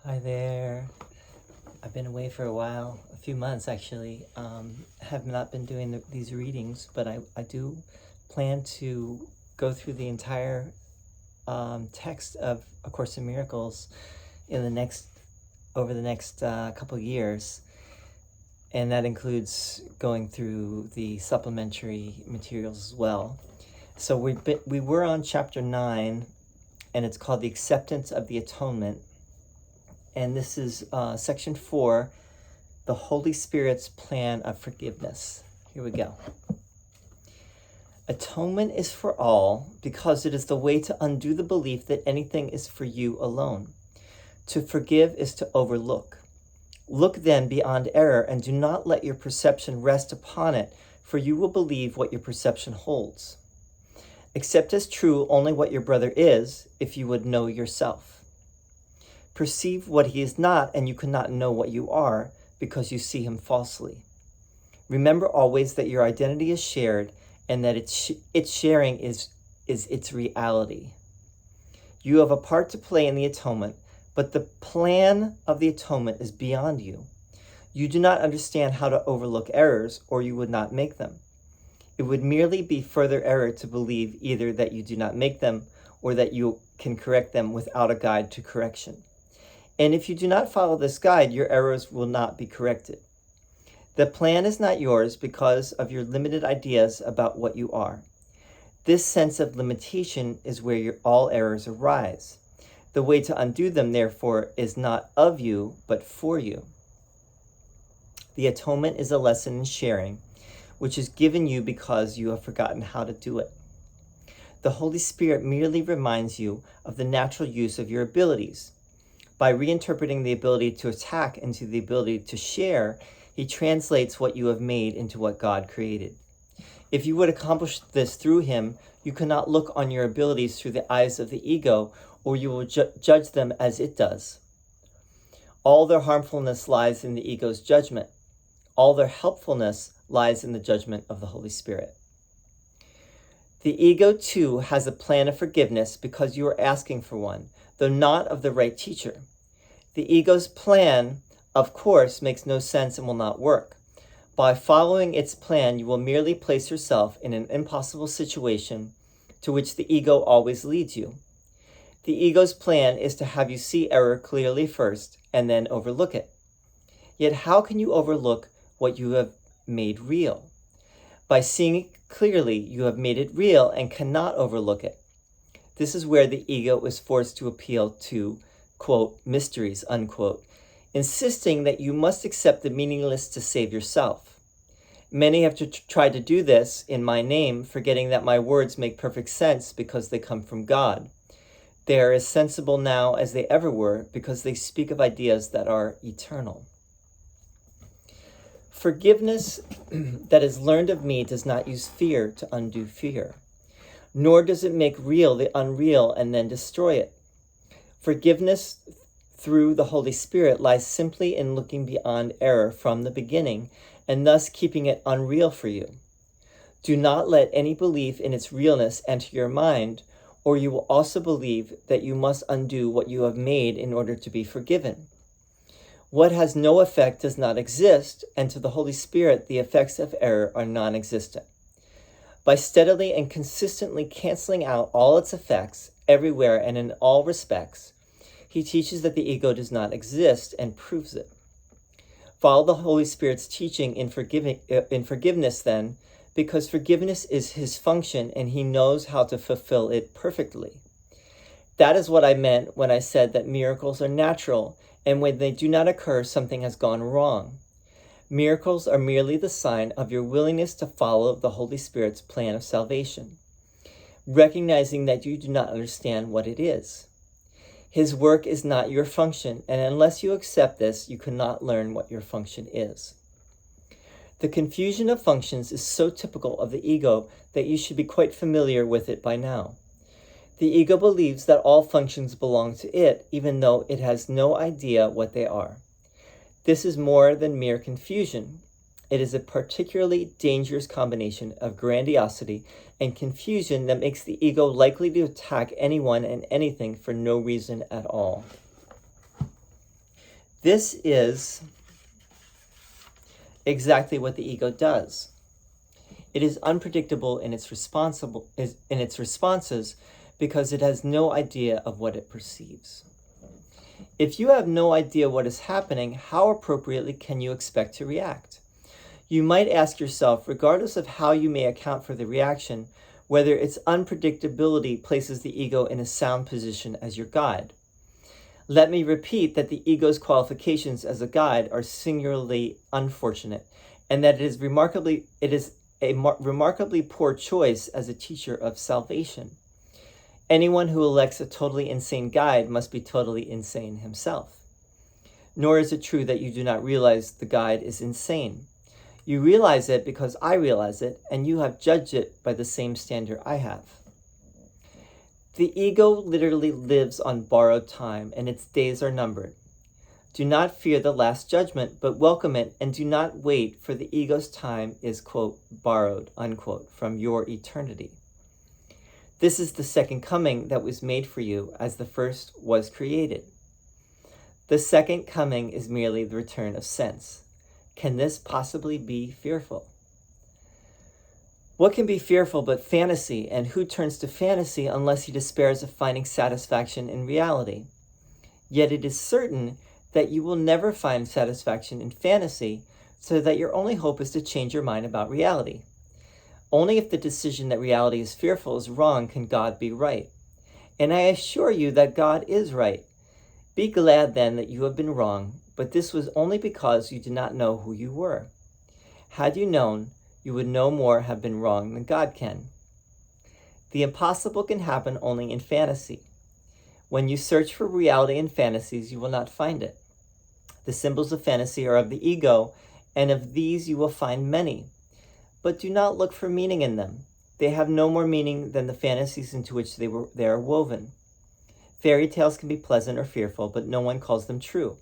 Hi there. I've been away for a while, a few months actually. Have not been doing these readings, but I do plan to go through the entire text of A Course in Miracles over the next couple years, and that includes going through the supplementary materials as well. So we were on chapter 9, and it's called The Acceptance of the Atonement. And this is section 4, the Holy Spirit's plan of forgiveness. Here we go. Atonement is for all because it is the way to undo the belief that anything is for you alone. To forgive is to overlook. Look then beyond error and do not let your perception rest upon it, for you will believe what your perception holds. Accept as true only what your brother is, if you would know yourself. Perceive what he is not, and you cannot know what you are, because you see him falsely. Remember always that your identity is shared, and that its sharing is its reality. You have a part to play in the atonement, but the plan of the atonement is beyond you. You do not understand how to overlook errors, or you would not make them. It would merely be further error to believe either that you do not make them, or that you can correct them without a guide to correction. And if you do not follow this guide, your errors will not be corrected. The plan is not yours because of your limited ideas about what you are. This sense of limitation is where all errors arise. The way to undo them, therefore, is not of you, but for you. The atonement is a lesson in sharing, which is given you because you have forgotten how to do it. The Holy Spirit merely reminds you of the natural use of your abilities. By reinterpreting the ability to attack into the ability to share, he translates what you have made into what God created. If you would accomplish this through him, you cannot look on your abilities through the eyes of the ego, or you will judge them as it does. All their harmfulness lies in the ego's judgment. All their helpfulness lies in the judgment of the Holy Spirit. The ego, too, has a plan of forgiveness because you are asking for one, though not of the right teacher. The ego's plan, of course, makes no sense and will not work. By following its plan, you will merely place yourself in an impossible situation to which the ego always leads you. The ego's plan is to have you see error clearly first and then overlook it. Yet how can you overlook what you have made real? By seeing it clearly, you have made it real and cannot overlook it. This is where the ego is forced to appeal to, quote, mysteries, unquote, insisting that you must accept the meaningless to save yourself. Many have tried to do this in my name, forgetting that my words make perfect sense because they come from God. They are as sensible now as they ever were because they speak of ideas that are eternal. Forgiveness that is learned of me does not use fear to undo fear, nor does it make real the unreal and then destroy it. Forgiveness through the Holy Spirit lies simply in looking beyond error from the beginning and thus keeping it unreal for you. Do not let any belief in its realness enter your mind, or you will also believe that you must undo what you have made in order to be forgiven. What has no effect does not exist, and to the Holy Spirit, the effects of error are non-existent. By steadily and consistently canceling out all its effects, everywhere and in all respects, he teaches that the ego does not exist and proves it. Follow the Holy Spirit's teaching in forgiveness then, because forgiveness is his function and he knows how to fulfill it perfectly. That is what I meant when I said that miracles are natural, and when they do not occur, something has gone wrong. Miracles are merely the sign of your willingness to follow the Holy Spirit's plan of salvation, recognizing that you do not understand what it is. His work is not your function, and unless you accept this, you cannot learn what your function is. The confusion of functions is so typical of the ego that you should be quite familiar with it by now. The ego believes that all functions belong to it, even though it has no idea what they are. This is more than mere confusion. It is a particularly dangerous combination of grandiosity and confusion that makes the ego likely to attack anyone and anything for no reason at all. This is exactly what the ego does. It is unpredictable in its responses because it has no idea of what it perceives. If you have no idea what is happening, how appropriately can you expect to react? You might ask yourself, regardless of how you may account for the reaction, whether its unpredictability places the ego in a sound position as your guide. Let me repeat that the ego's qualifications as a guide are singularly unfortunate, and that it is a remarkably poor choice as a teacher of salvation. Anyone who elects a totally insane guide must be totally insane himself. Nor is it true that you do not realize the guide is insane. You realize it because I realize it, and you have judged it by the same standard I have. The ego literally lives on borrowed time, and its days are numbered. Do not fear the last judgment, but welcome it, and do not wait, for the ego's time is, quote, borrowed, unquote, from your eternity. This is the second coming that was made for you as the first was created. The second coming is merely the return of sense. Can this possibly be fearful? What can be fearful but fantasy, and who turns to fantasy unless he despairs of finding satisfaction in reality? Yet it is certain that you will never find satisfaction in fantasy, so that your only hope is to change your mind about reality. Only if the decision that reality is fearful is wrong can God be right. And I assure you that God is right. Be glad then that you have been wrong, but this was only because you did not know who you were. Had you known, you would no more have been wrong than God can. The impossible can happen only in fantasy. When you search for reality in fantasies, you will not find it. The symbols of fantasy are of the ego, and of these you will find many. But do not look for meaning in them. They have no more meaning than the fantasies into which they are woven. Fairy tales can be pleasant or fearful, but no one calls them true.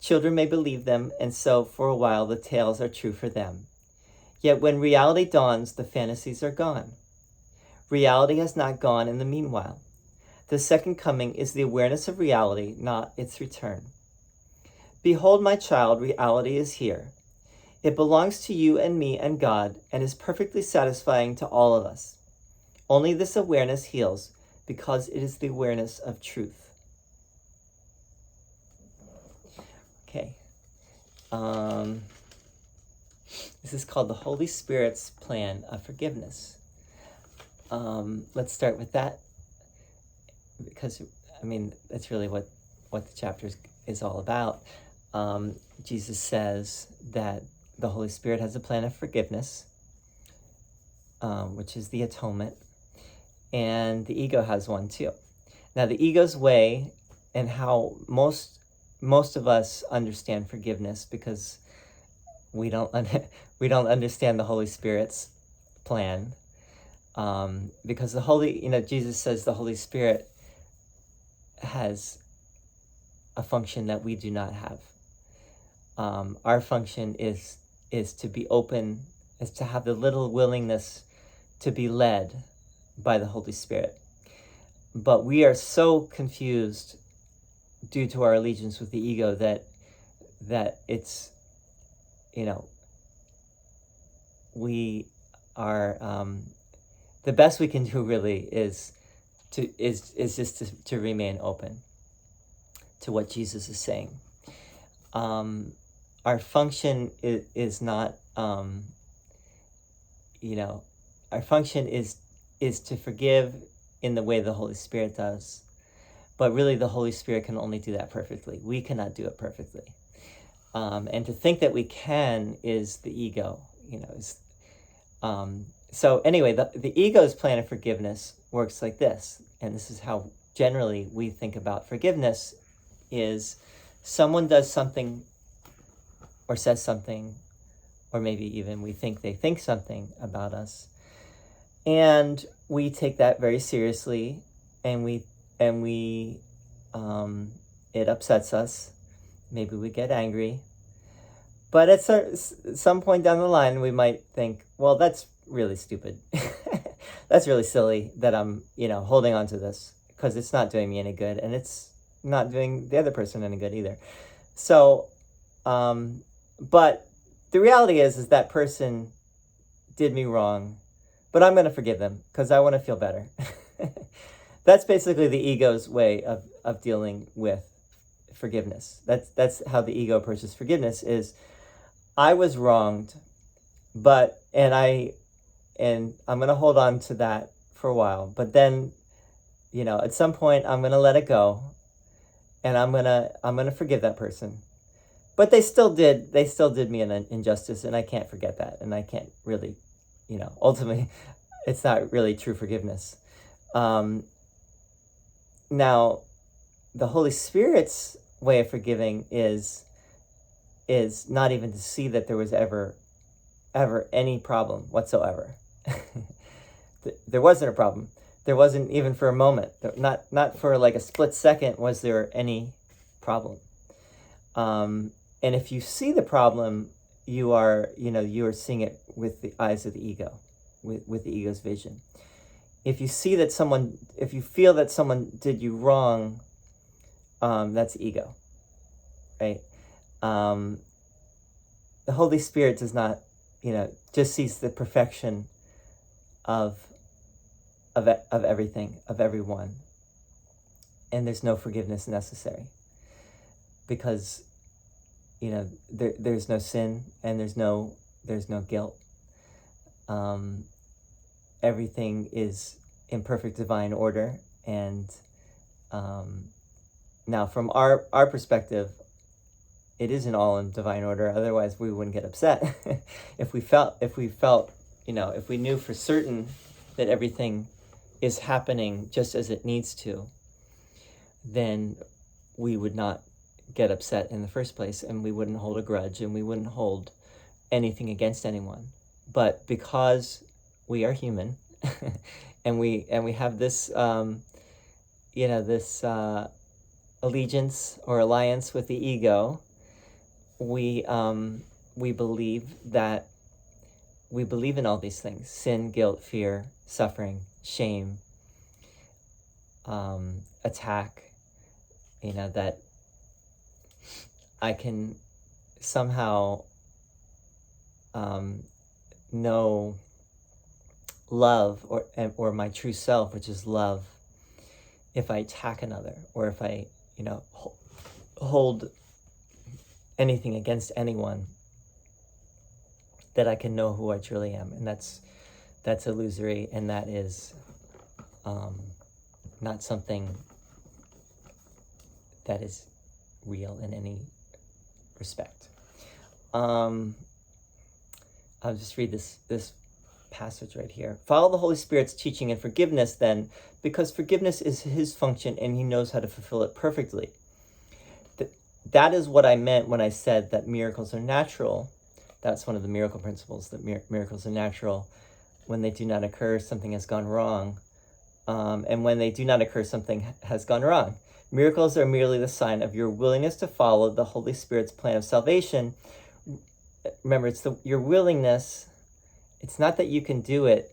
Children may believe them, and so for a while the tales are true for them. Yet when reality dawns, the fantasies are gone. Reality has not gone in the meanwhile. The second coming is the awareness of reality, not its return. Behold, my child, reality is here. It belongs to you and me and God, and is perfectly satisfying to all of us. Only this awareness heals, because it is the awareness of truth. Okay. This is called the Holy Spirit's plan of forgiveness. Let's start with that, because, that's really what the chapter is all about. Jesus says that the Holy Spirit has a plan of forgiveness, which is the atonement, and the ego has one too. Now, the ego's way and how most of us understand forgiveness, because we don't understand the Holy Spirit's plan, because Jesus says the Holy Spirit has a function that we do not have. Our function is to be open, is to have the little willingness to be led by the Holy Spirit. But we are so confused due to our allegiance with the ego that it's, we are, the best we can do really is just to remain open to what Jesus is saying. Our function is not, our function is to forgive in the way the Holy Spirit does. But really, the Holy Spirit can only do that perfectly. We cannot do it perfectly. And to think that we can is the ego, So anyway, the ego's plan of forgiveness works like this. And this is how generally we think about forgiveness, is someone does something or says something, or maybe even we think they think something about us, and we take that very seriously, and we it upsets us. Maybe we get angry, but at some point down the line we might think, well, that's really stupid. That's really silly that I'm holding on to this, because it's not doing me any good, and it's not doing the other person any good either. So, but the reality is that person did me wrong, but I'm going to forgive them because I want to feel better. That's basically the ego's way of dealing with forgiveness. That's how the ego approaches forgiveness is, I was wronged, and I'm going to hold on to that for a while, but then, at some point I'm going to let it go, and I'm going to forgive that person. But they still did me an injustice, and I can't forget that, and I can't really, ultimately it's not really true forgiveness. Now, the Holy Spirit's way of forgiving is not even to see that there was ever any problem whatsoever. There wasn't a problem. There wasn't even for a moment. Not for like a split second was there any problem. And if you see the problem, you are seeing it with the eyes of the ego, with the ego's vision. If you feel that someone did you wrong, that's ego, right? The Holy Spirit does not, just sees the perfection of everything, of everyone, and there's no forgiveness necessary because, there's no sin and there's no guilt. Everything is in perfect divine order, and now from our perspective, it isn't all in divine order. Otherwise, we wouldn't get upset. If we felt, if we knew for certain that everything is happening just as it needs to, then we would not get upset in the first place, and we wouldn't hold a grudge, and we wouldn't hold anything against anyone. But because we are human, and we have this, this allegiance or alliance with the ego, we believe in all these things: sin, guilt, fear, suffering, shame, attack. That I can somehow know love or my true self, which is love, if I attack another, or if I hold anything against anyone, that I can know who I truly am. And that's illusory, and that is not something that is real in any respect. I'll just read this passage right here. Follow the Holy Spirit's teaching in forgiveness then, because forgiveness is his function and he knows how to fulfill it perfectly. That is what I meant when I said that miracles are natural. That's one of the miracle principles, that miracles are natural. When they do not occur, something has gone wrong. And when they do not occur, something has gone wrong. Miracles are merely the sign of your willingness to follow the Holy Spirit's plan of salvation. Remember, it's your willingness. It's not that you can do it,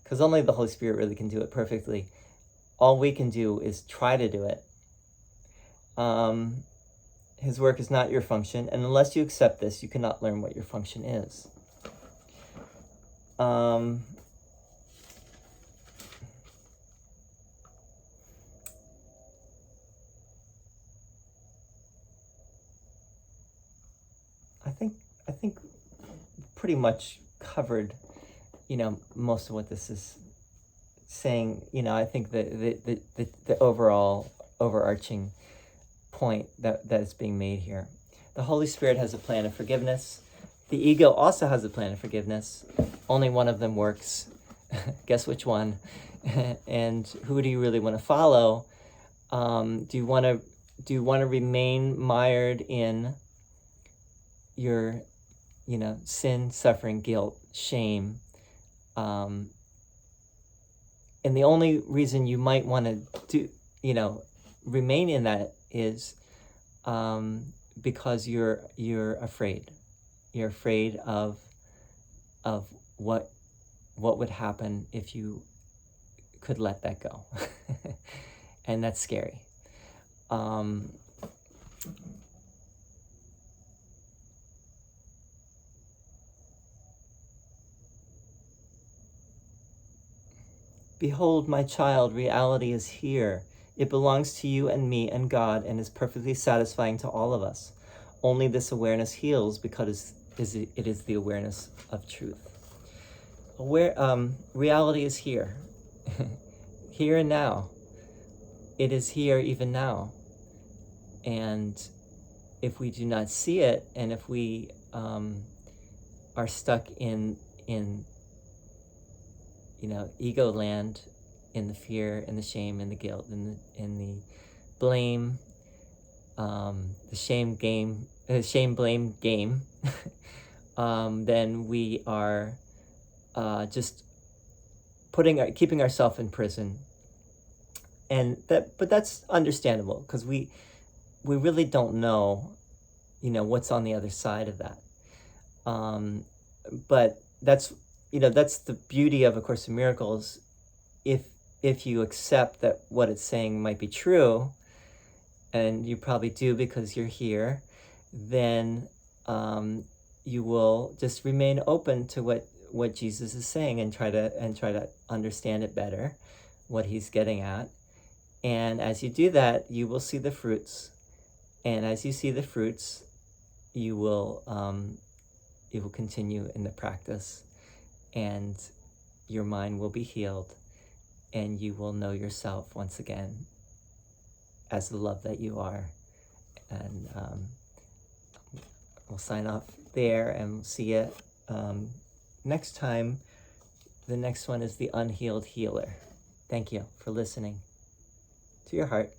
because only the Holy Spirit really can do it perfectly. All we can do is try to do it. His work is not your function, and unless you accept this, you cannot learn what your function is. I think pretty much covered, most of what this is saying. I think the overall overarching point that is being made here. The Holy Spirit has a plan of forgiveness. The ego also has a plan of forgiveness. Only one of them works. Guess which one? And who do you really want to follow? Do you want to remain mired in your sin, suffering, guilt, shame, and the only reason you might want to remain in that is because you're afraid. You're afraid of what would happen if you could let that go. And that's scary. Behold, my child, reality is here. It belongs to you and me and God and is perfectly satisfying to all of us. Only this awareness heals because it is the awareness of truth. Reality is here. Here and now. It is here even now. And if we do not see it, and if we are stuck in ego land, in the fear, in the shame, in the guilt, in the blame, the shame blame game, then we are just keeping ourselves in prison. But that's understandable, because we really don't know, what's on the other side of that. But that's the beauty of A Course in Miracles. If you accept that what it's saying might be true, and you probably do because you're here, then you will just remain open to what Jesus is saying, and try to understand it better, what he's getting at. And as you do that, you will see the fruits. And as you see the fruits, you will continue in the practice, and your mind will be healed, and you will know yourself once again as the love that you are. And we'll sign off there, and see you next time. The next one is the Unhealed Healer. Thank you for listening to your heart.